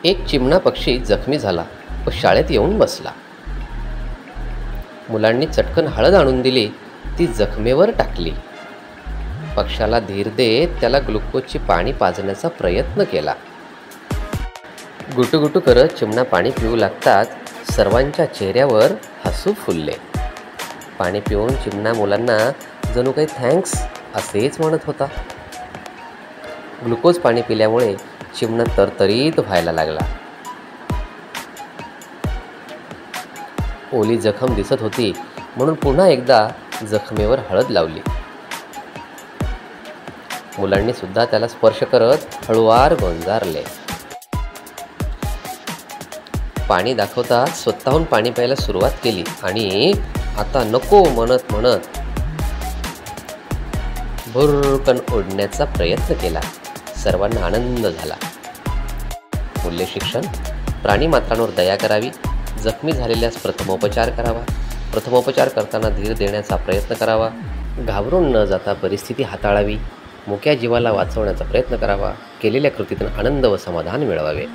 एक चिमणा पक्षी जखमी झाला व शाळेत येऊन बसला. मुलांनी चटकन हळद आणून दिली, ती जखमेवर टाकली. पक्षाला धीर देत त्याला ग्लुकोजची पाणी पाजण्याचा प्रयत्न केला. गुटुगुटू करत चिमणा पाणी पिऊ लागताच सर्वांच्या चेहऱ्यावर हसू फुलले. पाणी पिऊन चिमणा मुलांना जणू काही थँक्स असेच म्हणत होता. ग्लुकोज पाणी पिल्यामुळे चिमणा तरतरीत व्हायला लागला. ओली जखम दिसत होती म्हणून पुन्हा एकदा जखमेवर हळद लावली. मुलांनी सुद्धा त्याला स्पर्श करत हळुवार गोंजारले. पाणी दाखवता स्वतःहून पाणी प्यायला सुरुवात केली आणि आता नको म्हणत म्हणत भुरकन ओढण्याचा प्रयत्न केला. सर्वांना आनंद झाला. मूल्य शिक्षण: प्राणीमात्रांवर दया करावी, जखमी झालेल्यास प्रथमोपचार करावा, प्रथमोपचार करताना धीर देण्याचा प्रयत्न करावा, घाबरून न जाता परिस्थिती हाताळावी, मुक्या जीवाला वाचवण्याचा प्रयत्न करावा, केलेल्या कृतीतून आनंद व समाधान मिळवावे.